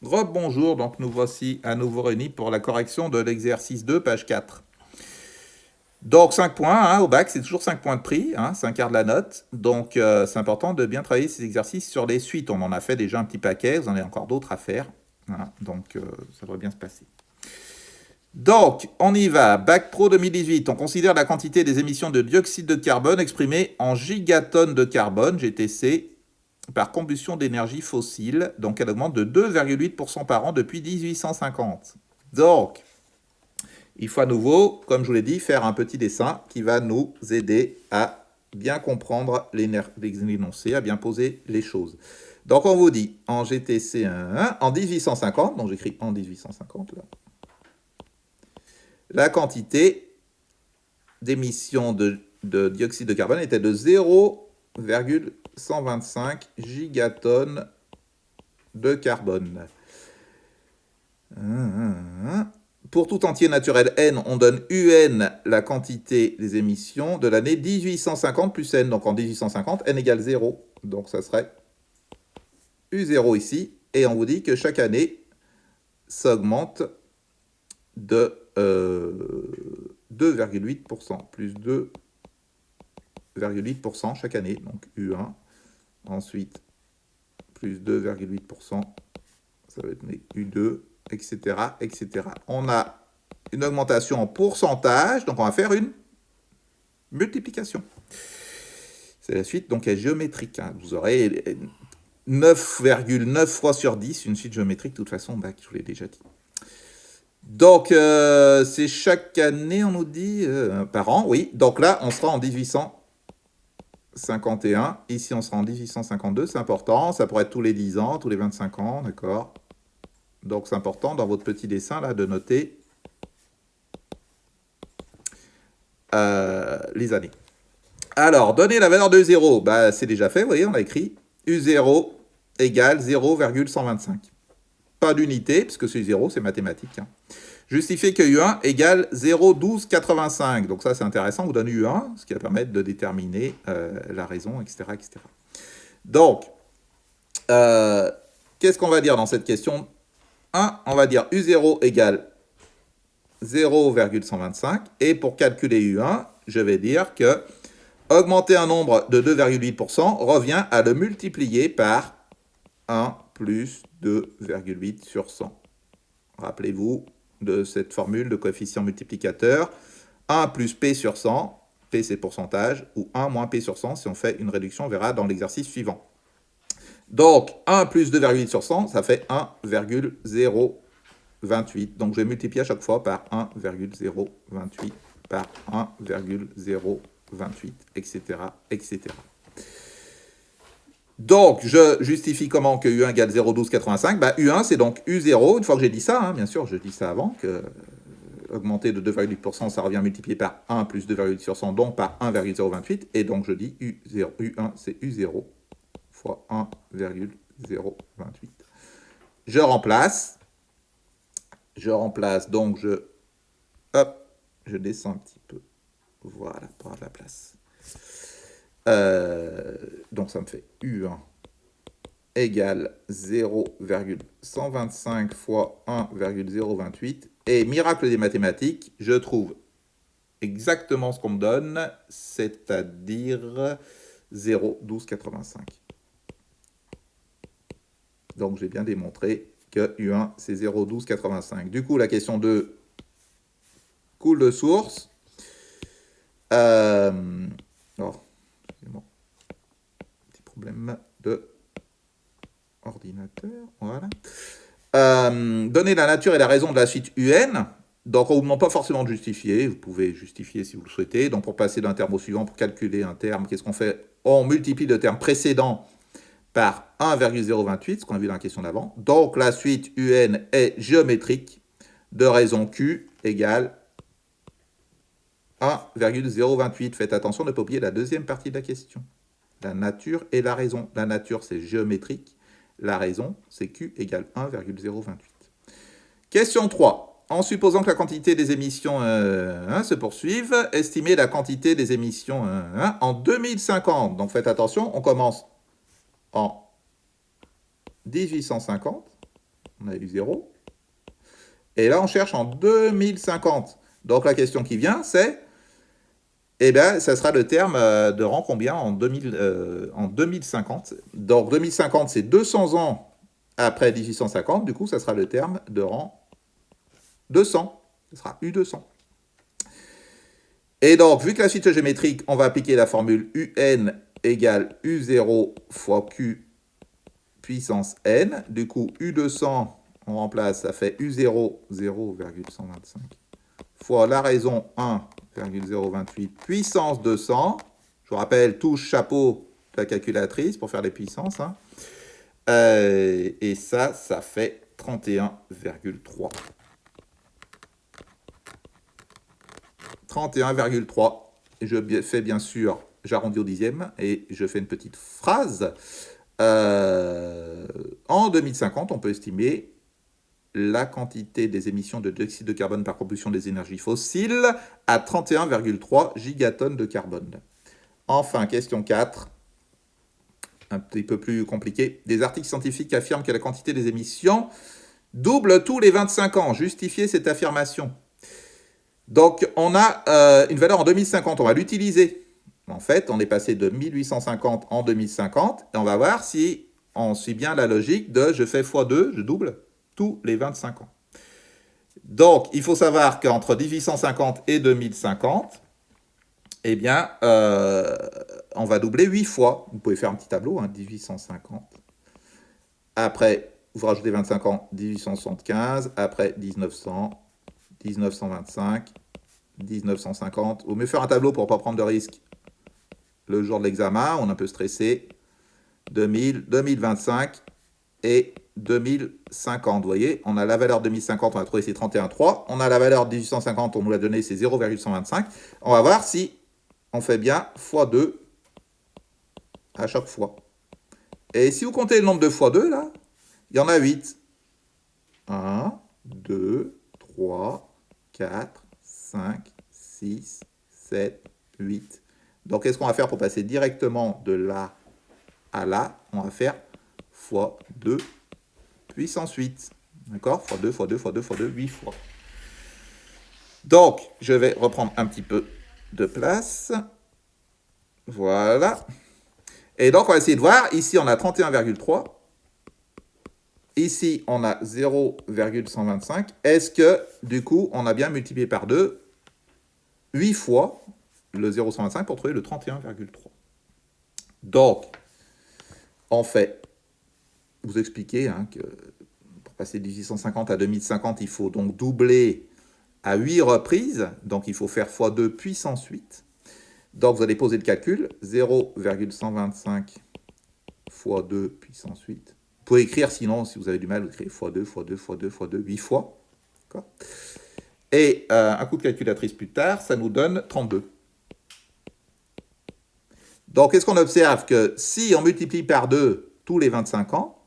Rebonjour, donc nous voici à nouveau réunis pour la correction de l'exercice 2, page 4. Donc 5 points, au bac, c'est toujours 5 points de prix, c'est un quart de la note. Donc c'est important de bien travailler ces exercices sur les suites. On en a fait déjà un petit paquet, vous en avez encore d'autres à faire. Voilà, donc ça devrait bien se passer. Donc, on y va. Bac Pro 2018, on considère la quantité des émissions de dioxyde de carbone exprimée en gigatonnes de carbone, GTC, par combustion d'énergie fossile. Donc, elle augmente de 2,8% par an depuis 1850. Donc, il faut à nouveau, comme je vous l'ai dit, faire un petit dessin qui va nous aider à bien comprendre les énoncés, à bien poser les choses. Donc, on vous dit en GTC 1, en 1850, donc j'écris en 1850 là, la quantité d'émissions de dioxyde de carbone était de 0,125 gigatonnes de carbone. Pour tout entier naturel n, on donne un, la quantité des émissions de l'année 1850 plus n. Donc en 1850, n égale 0. Donc ça serait U0 ici. Et on vous dit que chaque année, ça augmente de 2,8%, plus 2,8% chaque année, donc U1. Ensuite, plus 2,8%, ça va être U2, etc., etc. On a une augmentation en pourcentage, donc on va faire une multiplication. C'est la suite, donc elle est géométrique. Vous aurez 9,9 fois sur 10, une suite géométrique, de toute façon, bac, je vous l'ai déjà dit. Donc, c'est chaque année, on nous dit, par an, oui. Donc là, on sera en 1851. Ici, on sera en 1852, c'est important. Ça pourrait être tous les 10 ans, tous les 25 ans, d'accord. Donc, c'est important, dans votre petit dessin, là, de noter les années. Alors, donner la valeur de 0, bah, c'est déjà fait, vous voyez, on a écrit U0 égale 0,125. Pas d'unité, puisque c'est 0, c'est mathématique. Justifier que U1 égale 0,1285. Donc ça, c'est intéressant, on vous donne U1, ce qui va permettre de déterminer la raison, etc. etc. Donc, qu'est-ce qu'on va dire dans cette question 1, on va dire U0 égale 0,125. Et pour calculer U1, je vais dire que augmenter un nombre de 2,8% revient à le multiplier par 1 plus 2,8 sur 100. Rappelez-vous de cette formule de coefficient multiplicateur. 1 plus P sur 100, P c'est pourcentage, ou 1 moins P sur 100 si on fait une réduction, on verra dans l'exercice suivant. Donc 1 plus 2,8 sur 100, ça fait 1,028. Donc je vais multiplier à chaque fois par 1,028 par 1,028, etc., etc. Donc, je justifie comment que U1 égale 0,1285. Bah, U1, c'est donc U0. Une fois que j'ai dit ça, bien sûr, je dis ça avant, que augmenter de 2,8%, ça revient multiplié par 1 plus 2,8 sur 100, donc par 1,028. Et donc, je dis U0, U1, c'est U0 fois 1,028. Je remplace, donc je descends un petit peu. Voilà, pour avoir de la place. Donc ça me fait U1 égale 0,125 fois 1,028. Et miracle des mathématiques, je trouve exactement ce qu'on me donne, c'est-à-dire 0,1285. Donc j'ai bien démontré que U1 c'est 0,1285. Du coup, la question 2 coule de source. Excusez-moi. Petit problème de ordinateur. Voilà. Donner la nature et la raison de la suite UN. Donc, on ne vous demande pas forcément de justifier. Vous pouvez justifier si vous le souhaitez. Donc, pour passer d'un terme au suivant, pour calculer un terme, qu'est-ce qu'on fait? On multiplie le terme précédent par 1,028, ce qu'on a vu dans la question d'avant. Donc, la suite UN est géométrique de raison Q égale 1,028. Faites attention de ne pas oublier la deuxième partie de la question. La nature et la raison. La nature, c'est géométrique. La raison, c'est Q égale 1,028. Question 3. En supposant que la quantité des émissions se poursuive, estimez la quantité des émissions en 2050. Donc faites attention, on commence en 1850 On a eu 0. Et là, on cherche en 2050. Donc, la question qui vient, c'est, eh bien, ça sera le terme de rang combien en 2050. Donc, 2050, c'est 200 ans après 1850. Du coup, ça sera le terme de rang 200. Ce sera U200. Et donc, vu que la suite géométrique, on va appliquer la formule UN égale U0 fois Q puissance N. Du coup, U200, on remplace, ça fait U0, 0,125, fois la raison 1,028 puissance 200. Je vous rappelle, touche chapeau de la calculatrice pour faire les puissances. Hein. Et ça fait 31,3. 31,3. Je fais bien sûr, j'arrondis au dixième et je fais une petite phrase. En 2050, on peut estimer la quantité des émissions de dioxyde de carbone par combustion des énergies fossiles à 31,3 gigatonnes de carbone. Enfin, question 4, un petit peu plus compliqué. Des articles scientifiques affirment que la quantité des émissions double tous les 25 ans. Justifiez cette affirmation. Donc, on a une valeur en 2050, on va l'utiliser. En fait, on est passé de 1850 en 2050, et on va voir si on suit bien la logique de je fais x2, je double tous les 25 ans. Donc, il faut savoir qu'entre 1850 et 2050, eh bien, on va doubler 8 fois. Vous pouvez faire un petit tableau, hein, 1850. Après, vous rajoutez 25 ans, 1875. Après, 1900, 1925, 1950. Vous mieux faire un tableau pour ne pas prendre de risques. Le jour de l'examen, on est un peu stressé. 2000, 2025 et 2050. Vous voyez, on a la valeur 2050, on a trouvé c'est 31,3. On a la valeur 1850, on nous l'a donné, c'est 0,125. On va voir si on fait bien x2 à chaque fois. Et si vous comptez le nombre de x2, là, il y en a 8. 1, 2, 3, 4, 5, 6, 7, 8. Donc, qu'est-ce qu'on va faire pour passer directement de là à là? On va faire x2 puissance 8. D'accord? x2, x2, x2, x2, 8 fois. Donc, je vais reprendre un petit peu de place. Voilà. Et donc, on va essayer de voir. Ici, on a 31,3. Ici, on a 0,125. Est-ce que, du coup, on a bien multiplié par 2 8 fois le 0,125 pour trouver le 31,3. Donc, on fait, vous expliquez hein, que pour passer de 1850 à 2050, il faut donc doubler à 8 reprises. Donc, il faut faire x2 puissance 8. Donc, vous allez poser le calcul. 0,125 fois 2 puissance 8. Vous pouvez écrire, sinon, si vous avez du mal, vous écrivez x2, x2, x2, x2, 8 fois. Et un coup de calculatrice plus tard, ça nous donne 32. Donc, qu'est-ce qu'on observe? Que si on multiplie par 2 tous les 25 ans,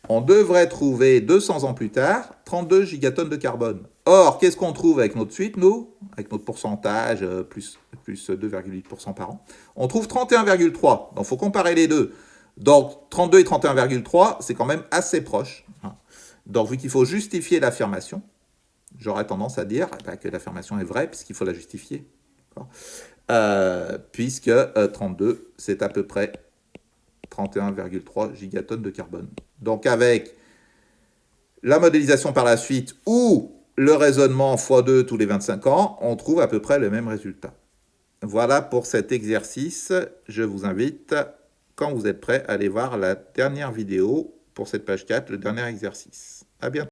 on devrait trouver 200 ans plus tard 32 gigatonnes de carbone. Or, qu'est-ce qu'on trouve avec notre suite, nous? Avec notre pourcentage, plus 2,8% par an. On trouve 31,3. Donc, il faut comparer les deux. Donc, 32 et 31,3, c'est quand même assez proche. Donc, vu qu'il faut justifier l'affirmation, j'aurais tendance à dire que l'affirmation est vraie, puisqu'il faut la justifier. Puisque 32, c'est à peu près 31,3 gigatonnes de carbone. Donc, avec la modélisation par la suite ou le raisonnement x2 tous les 25 ans, on trouve à peu près le même résultat. Voilà pour cet exercice. Je vous invite, quand vous êtes prêts, à aller voir la dernière vidéo pour cette page 4, le dernier exercice. À bientôt.